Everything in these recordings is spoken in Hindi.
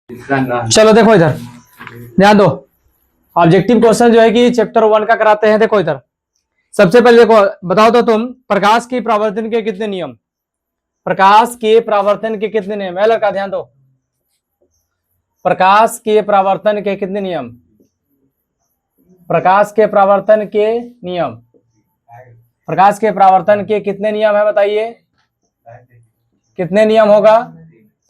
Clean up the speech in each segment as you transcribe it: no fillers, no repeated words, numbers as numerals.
चलो देखो इधर ध्यान दो। ऑब्जेक्टिव क्वेश्चन जो है कि चैप्टर 1 का कराते हैं। देखो इधर सबसे पहले देखो, बताओ तो तुम, प्रकाश की परावर्तन के कितने नियम? प्रकाश के परावर्तन के कितने नियम है लड़का? ध्यान दो, प्रकाश के परावर्तन के कितने नियम? प्रकाश के परावर्तन के नियम, प्रकाश के परावर्तन के कितने नियम है बताइए? कितने नियम होगा?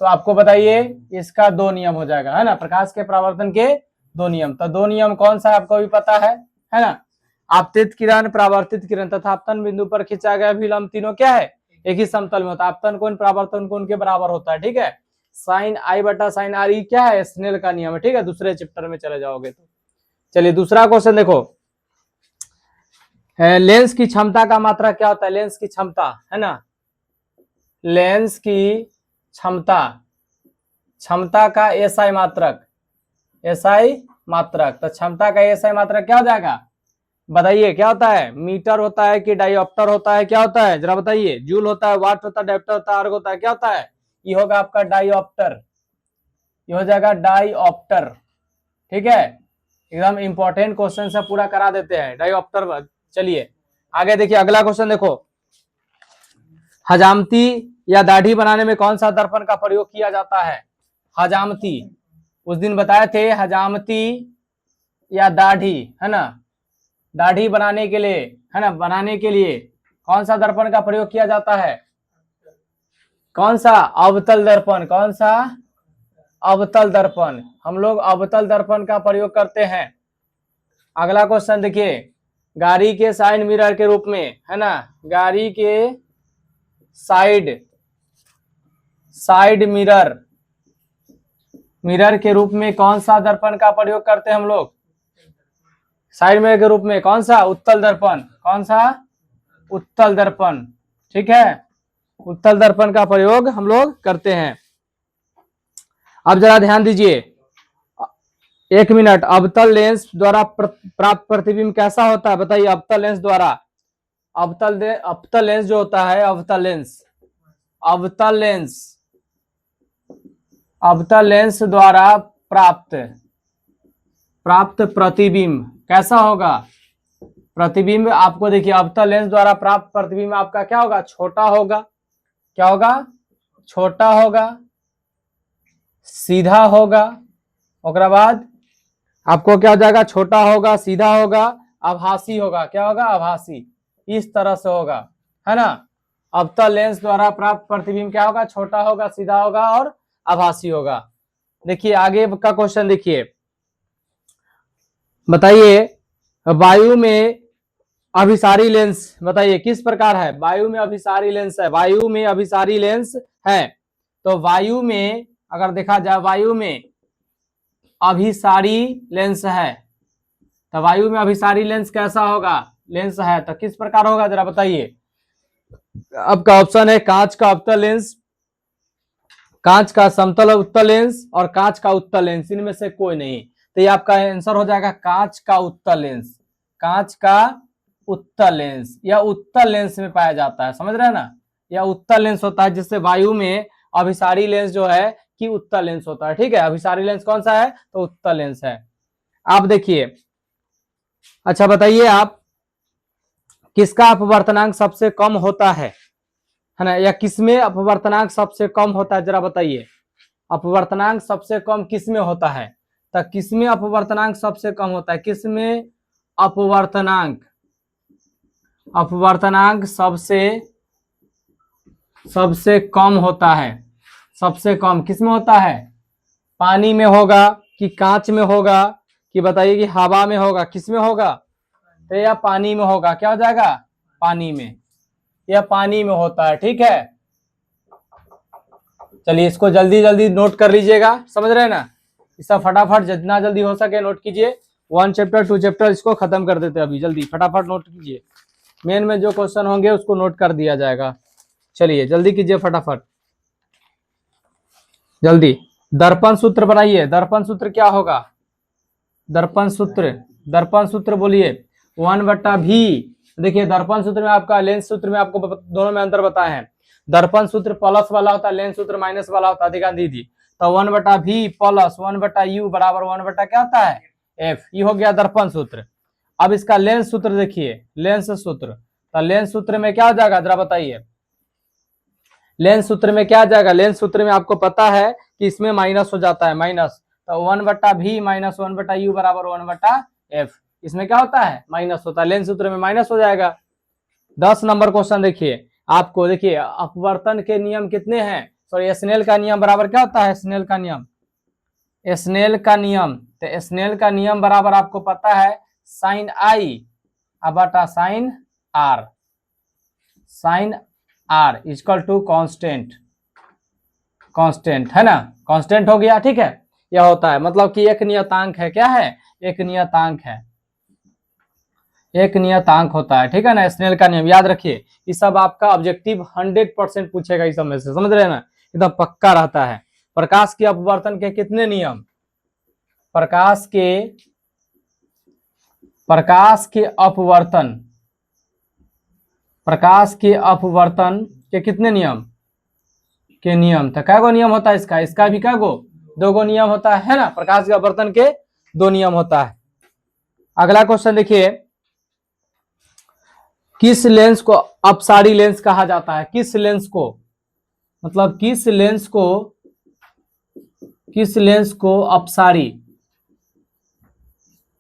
तो आपको बताइए, इसका 2 नियम हो जाएगा, है ना। प्रकाश के परावर्तन के 2 नियम। तो 2 नियम कौन सा आपको भी पता है ना। आपतित किरण, परावर्तित किरण तथा आपतन बिंदु पर खींचा गया विलंब, तीनों क्या है? एक ही समतल में होता है। आपतन कोण, परावर्तन कोण के बराबर होता है, ठीक है। साइन आई बटा साइन आर ई क्या है? स्नेल का नियम है, ठीक है। दूसरे चैप्टर में चले जाओगे तो। चलिए दूसरा क्वेश्चन देखो, लेंस की क्षमता का मात्रक क्या होता है? लेंस की क्षमता, है ना। लेंस की क्षमता, क्षमता का एसआई मात्रक, एसआई मात्रक। तो क्षमता का एसआई मात्रक क्या हो जाएगा बताइए? क्या होता है? मीटर होता है कि डायोप्टर होता है? क्या होता है जरा बताइए? जूल होता है, वाट होता है, डायोप्टर होता है, आर्ग होता है, क्या होता है? ये होगा आपका डायोप्टर, ये हो जाएगा डायोप्टर, ठीक है। एकदम इंपॉर्टेंट क्वेश्चन से पूरा करा देते हैं डायोप्टर। चलिए आगे देखिए, अगला क्वेश्चन देखो, हजामती या दाढ़ी बनाने में कौन सा दर्पण का प्रयोग किया जाता है? हजामती, उस दिन बताए थे, हजामती या दाढ़ी, है ना। दाढ़ी बनाने के लिए, है ना, बनाने के लिए कौन सा दर्पण का प्रयोग किया जाता है? कौन सा? अवतल दर्पण। कौन सा? अवतल दर्पण। हम लोग अवतल दर्पण का प्रयोग करते हैं। अगला क्वेश्चन देखिए, गाड़ी के साइड मिरर के रूप में, है ना, गाड़ी के साइड मिरर के रूप में कौन सा दर्पण का प्रयोग करते हैं हम लोग? साइड मिरर के रूप में कौन सा? उत्तल दर्पण। कौन सा? उत्तल दर्पण, ठीक है। उत्तल दर्पण का प्रयोग हम लोग करते हैं। अब जरा ध्यान दीजिए, 1 मिनट। अवतल लेंस द्वारा प्राप्त प्रतिबिंब कैसा होता है बताइए? अवतल लेंस द्वारा, अवतल लेंस जो होता है, अवतल लेंस द्वारा प्राप्त प्रतिबिंब कैसा होगा? प्रतिबिंब आपको देखिए, अवतल लेंस द्वारा प्राप्त प्रतिबिंब आपका क्या होगा? छोटा होगा। क्या होगा? छोटा होगा, सीधा होगा। और बाद आपको क्या हो जाएगा? छोटा होगा, सीधा होगा, आभासी होगा। क्या होगा? आभासी, इस तरह से होगा, है ना। अवतल लेंस द्वारा प्राप्त प्रतिबिंब क्या होगा? छोटा होगा, सीधा होगा और आभासी होगा। देखिए आगे का क्वेश्चन देखिए, बताइए वायु में अभिसारी लेंस बताइए किस प्रकार है? वायु में अभिसारी लेंस है, वायु में अभिसारी लेंस है। तो वायु में अगर देखा जाए, वायु में अभिसारी लेंस है, तो वायु में अभिसारी लेंस कैसा होगा? लेंस है तो किस प्रकार होगा जरा बताइए? आपका ऑप्शन है कांच का अवतल लेंस, कांच का समतल उत्तल लेंस और कांच का उत्तल लेंस। इनमें से कोई नहीं। तो ये आपका आंसर हो जाएगा कांच का उत्तल लेंस। कांच का उत्तल लेंस, यह उत्तल लेंस में पाया जाता है, समझ रहे हैं ना। यह उत्तल लेंस होता है, जिससे वायु में अभिसारी लेंस जो है कि उत्तल लेंस होता है, ठीक है। अभिसारी लेंस कौन सा है? तो उत्तल लेंस है। आप देखिए, अच्छा बताइए आप, किसका अपवर्तनांक सबसे कम होता है ना, या किसमें अपवर्तनांक सबसे कम होता है जरा बताइए? अपवर्तनांक सबसे कम किसमें होता है? तो किसमें अपवर्तनांक सबसे कम होता है? किसमें अपवर्तनांक सबसे कम होता है? सबसे कम किसमें होता है? पानी में होगा कि कांच में होगा कि बताइए कि हवा में होगा? किसमें होगा? तो यह पानी में होगा। क्या हो जाएगा? पानी में, यह पानी में होता है, ठीक है। चलिए इसको जल्दी जल्दी नोट कर लीजिएगा, समझ रहे हैं ना। इसका फटाफट जितना जल्दी हो सके नोट कीजिए। 1 चैप्टर 2 चैप्टर इसको खत्म कर देते हैं अभी, जल्दी फटाफट नोट कीजिए। मेन में जो क्वेश्चन होंगे उसको नोट कर दिया जाएगा। चलिए जल्दी कीजिए फटाफट, जल्दी। दर्पण सूत्र बनाइए। दर्पण सूत्र क्या होगा? दर्पण सूत्र बोलिए। 1/v। देखिए दर्पण सूत्र में आपका, लेंस सूत्र में आपको दोनों में अंतर बताए हैं। दर्पण सूत्र प्लस वाला होता है, लेंस सूत्र माइनस वाला होता है, ध्यान दीजिए। तो 1/v प्लस 1/u बराबर 1 क्या होता है f। ये हो गया दर्पण सूत्र। अब इसका लेंस सूत्र देखिए, लेंस सूत्र, तो लेंस सूत्र में क्या हो जाएगा जरा बताइए। लेंस सूत्र में क्या आ जाएगा, लेंस सूत्र में आपको पता है कि इसमें माइनस हो जाता है, माइनस, तो 1/v माइनस 1/u बराबर 1/f। इसमें क्या होता है माइनस होता है, लेंस सूत्र में माइनस हो जाएगा। 10 नंबर क्वेश्चन देखिए आपको, देखिए अपवर्तन के नियम कितने हैं, सॉरी स्नेल का नियम बराबर क्या होता है, स्नेल का नियम, स्नेल का नियम, तो स्नेल का नियम बराबर आपको पता है साइन आई बटा sine r, sine r equal to constant, constant है ना, कांस्टेंट हो गया, ठीक है। यह होता है मतलब कि एक नियतांक है, क्या है, एक नियतांक है, एक नियतांक होता है, ठीक है ना। स्नेल का नियम याद रखिए, ये सब आपका ऑब्जेक्टिव 100% पूछेगा इस सब में से, समझ रहे हैं ना, एकदम पक्का रहता है। प्रकाश के अपवर्तन के कितने नियम, प्रकाश के अपवर्तन, प्रकाश के अपवर्तन के कितने नियम के नियम, तो क्या गो नियम होता है इसका, इसका भी क्या गो, 2 गो नियम होता है ना। प्रकाश के अपवर्तन के 2 नियम होता है। अगला क्वेश्चन देखिए, किस लेंस को अपसारी लेंस कहा जाता है, किस लेंस को, मतलब किस लेंस को अपसारी,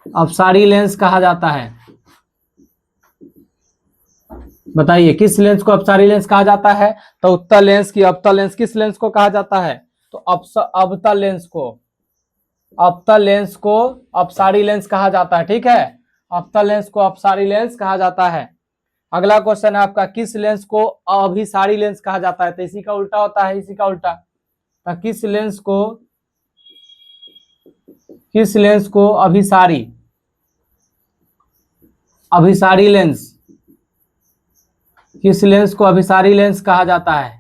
अपसारी लेंस कहा जाता है, बताइए किस लेंस को अपसारी लेंस कहा जाता है। तो उत्तल लेंस की अवतल लेंस किस लेंस को कहा जाता है, तो अवतल लेंस को, अवतल लेंस को अपसारी लेंस कहा जाता है, ठीक है, अवतल लेंस को अपसारी लेंस कहा जाता है। अगला क्वेश्चन है आपका, किस लेंस को अभिसारी लेंस कहा जाता है, तो इसी का उल्टा होता है, इसी का उल्टा, तो किस लेंस को अभिसारी, अभिसारी लेंस, किस लेंस को अभिसारी लेंस कहा जाता है,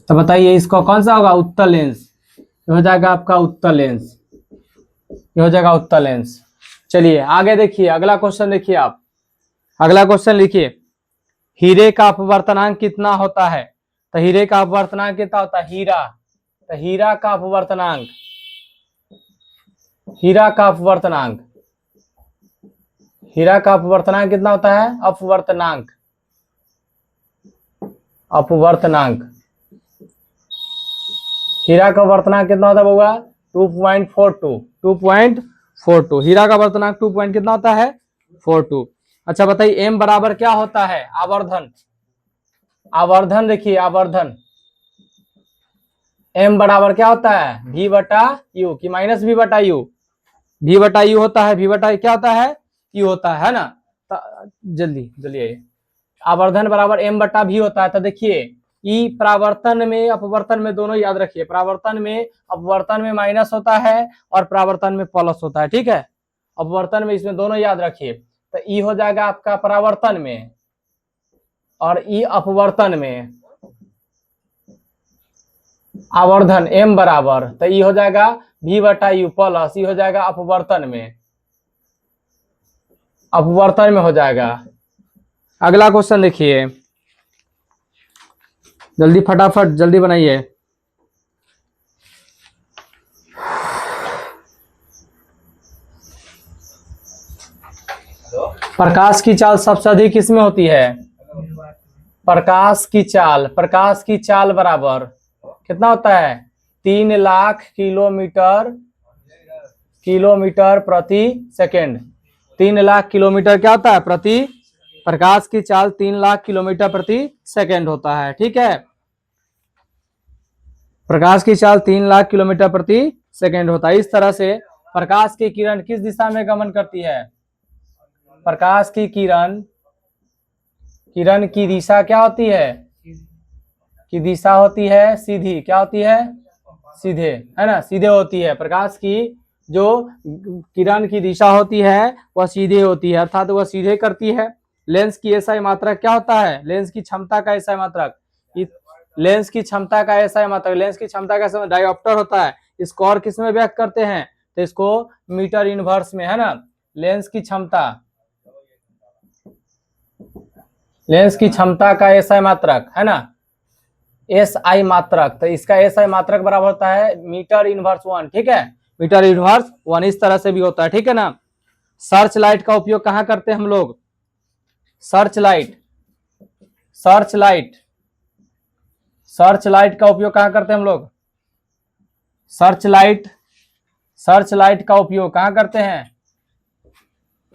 तो बताइए इसको कौन सा होगा, उत्तल लेंस, ये हो जाएगा आपका उत्तल लेंस, ये हो जाएगा उत्तल लेंस। चलिए आगे देखिए, अगला क्वेश्चन देखिए आप, अगला क्वेश्चन लिखिए, हीरे का अपवर्तनांक कितना होता है, तो हीरे का अपवर्तनांक कितना होता है, हीरा, तो हीरा का अपवर्तनांक, हीरा का अपवर्तनांक, हीरा का अपवर्तनांक कितना होता है, अपवर्तनांक, अपवर्तनांक, हीरा का अपवर्तनांक कितना होता है बउआ, 2.42, 2.42, हीरा का अपवर्तनांक 2 कितना होता है 42। अच्छा बताइए एम बराबर क्या होता है, आवर्धन, आवर्धन देखिए आवर्धन, एम बराबर क्या होता है, v बटा यू की माइनस v बटा यू, v बटा यू होता है, v बटा क्या होता है, यू होता है ना। जल्दी जल्दी आइए, आवर्धन बराबर m बटा v होता है। तो देखिए ई परावर्तन में अपवर्तन में दोनों याद रखिए, परावर्तन में अपवर्तन में माइनस होता है और परावर्तन में प्लस होता है, ठीक है, अपवर्तन में इसमें दोनों याद रखिए। तो ई हो जाएगा आपका परावर्तन में और ई अपवर्तन में, आवर्धन m बराबर, तो ई हो जाएगा v बटा यू प्लस ई हो जाएगा अपवर्तन में, अपवर्तन में हो जाएगा। अगला क्वेश्चन देखिए, जल्दी फटाफट जल्दी बनाइए, प्रकाश की चाल सबसे अधिक किसमें होती है, प्रकाश की चाल, प्रकाश की चाल बराबर कितना होता है, 3 लाख किलोमीटर प्रति सेकेंड, 3 लाख किलोमीटर क्या होता है प्रति, प्रकाश की चाल 3 लाख किलोमीटर प्रति सेकेंड होता है, ठीक है, प्रकाश की चाल 3 लाख किलोमीटर प्रति सेकेंड होता है। इस तरह से प्रकाश की किरण किस दिशा में गमन करती है, प्रकाश की किरण, किरण की दिशा क्या होती है, की दिशा होती है सीधी, क्या होती है सीधे, है ना, सीधे होती है, प्रकाश की जो किरण की दिशा होती है वह सीधे होती है, अर्थात वह सीधे करती है। लेंस की एसआई मात्रक क्या होता है, लेंस की क्षमता का एसआई मात्रक, लेंस की क्षमता का एसआई मात्रक, लेंस की क्षमता का एसआई डायोप्टर होता है, इसको और किस में व्यक्त करते हैं, तो इसको मीटर इनवर्स में, है ना, लेंस की क्षमता, लेंस की क्षमता का एसआई मात्रक, है ना, SI मात्रक, तो इसका SI मात्रक बराबर होता है मीटर इनवर्स 1, ठीक है, मीटर इनवर्स 1, इस तरह से भी होता है, ठीक है ना। सर्च लाइट का उपयोग कहाँ करते हैं हम लोग, search light, search light, search light का उपयोग कहाँ करते हैं हम लोग, सर्च लाइट, सर्च लाइट का उपयोग कहाँ करते हैं,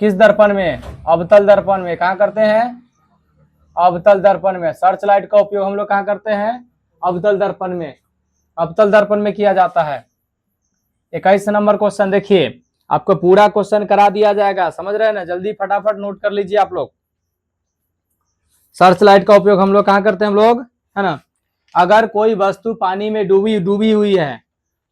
किस दर्पण में, अवतल दर्पण में, कहाँ करते हैं, अवतल दर्पण में। सर्च लाइट का उपयोग हम लोग कहाँ करते हैं, अवतल दर्पण में, अवतल दर्पण में किया जाता है। 21 नंबर क्वेश्चन देखिए, आपको पूरा क्वेश्चन करा दिया जाएगा, समझ रहे हैं ना, जल्दी फटाफट नोट कर लीजिए आप लोग। सर्च लाइट का उपयोग हम लोग कहाँ करते हैं हम लोग, है ना, अगर कोई वस्तु पानी में डूबी हुई है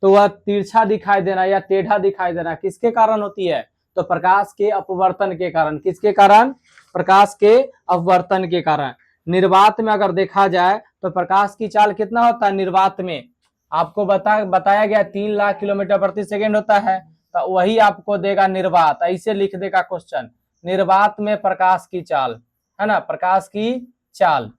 तो वह तिरछा दिखाई देना या टेढ़ा दिखाई देना किसके कारण होती है, तो प्रकाश के अपवर्तन के कारण, किसके कारण, प्रकाश के अपवर्तन के कारण। निर्वात में अगर देखा जाए तो प्रकाश की चाल कितना होता है निर्वात में, आपको बताया गया 3 लाख किलोमीटर प्रति सेकेंड होता है, तो वही आपको देगा निर्वात, ऐसे लिख देगा क्वेश्चन, निर्वात में प्रकाश की चाल, है ना, प्रकाश की चाल,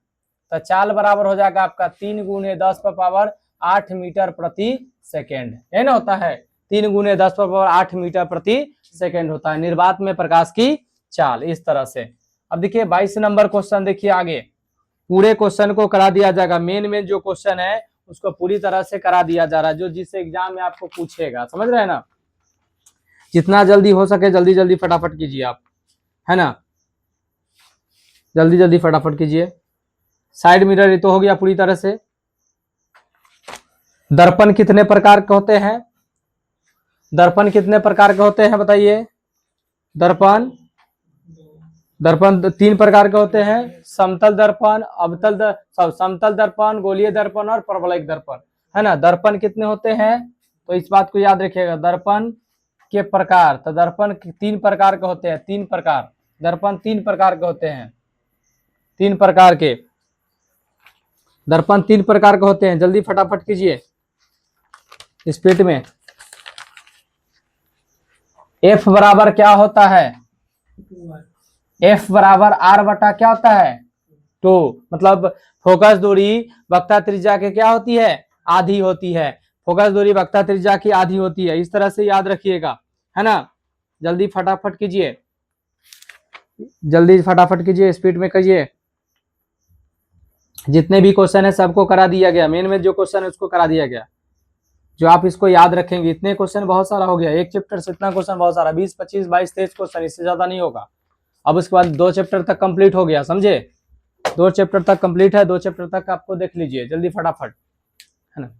तो चाल बराबर हो जाएगा आपका 3 × 10⁸ मीटर प्रति सेकेंड, है ना, होता है 3 × 10⁸ मीटर प्रति सेकेंड होता है निर्वात में प्रकाश की चाल, इस तरह से। अब देखिए 22 नंबर क्वेश्चन देखिए, आगे पूरे क्वेश्चन को करा दिया जाएगा, मेन जो क्वेश्चन है उसको पूरी तरह से करा दिया जा रहा है, जो जिस एग्जाम में आपको पूछेगा, समझ रहे हैं ना। जितना जल्दी हो सके जल्दी जल्दी फटाफट कीजिए आप, है ना, जल्दी जल्दी फटाफट कीजिए। साइड मिरर ये तो हो गया पूरी तरह से। दर्पण कितने प्रकार के होते हैं, दर्पण कितने प्रकार के होते हैं बताइए, दर्पण, दर्पण 3 प्रकार के होते हैं, समतल दर्पण, समतल दर्पण, गोलीय दर्पण और परवलयिक दर्पण, है ना। दर्पण कितने होते हैं, तो इस बात को याद रखिएगा, दर्पण के प्रकार, तो दर्पण 3 प्रकार के होते हैं, 3 प्रकार, दर्पण 3 प्रकार के होते हैं, 3 प्रकार के दर्पण 3 प्रकार के होते हैं, जल्दी फटाफट कीजिए स्पीड में। F बराबर क्या होता है, F बराबर R बटा क्या होता है 2, मतलब फोकस दूरी वक्रता त्रिज्या के क्या होती है, आधी होती है, फोकस दूरी वक्रता त्रिज्या की आधी होती है, इस तरह से याद रखिएगा, है ना। जल्दी फटाफट कीजिए, जल्दी फटाफट कीजिए, स्पीड में कीजिए। जितने भी क्वेश्चन है सबको करा दिया गया, मेन में जो क्वेश्चन है उसको करा दिया गया, जो आप इसको याद रखेंगे। इतने क्वेश्चन बहुत सारा हो गया, एक चैप्टर से इतना क्वेश्चन बहुत सारा, 20, 25, 22, 23 क्वेश्चन, इससे ज्यादा नहीं होगा। अब उसके बाद 2 चैप्टर तक कंप्लीट हो गया, समझे, 2 चैप्टर तक कंप्लीट है, 2 चैप्टर तक आपको देख लीजिए जल्दी फटाफट, है ना।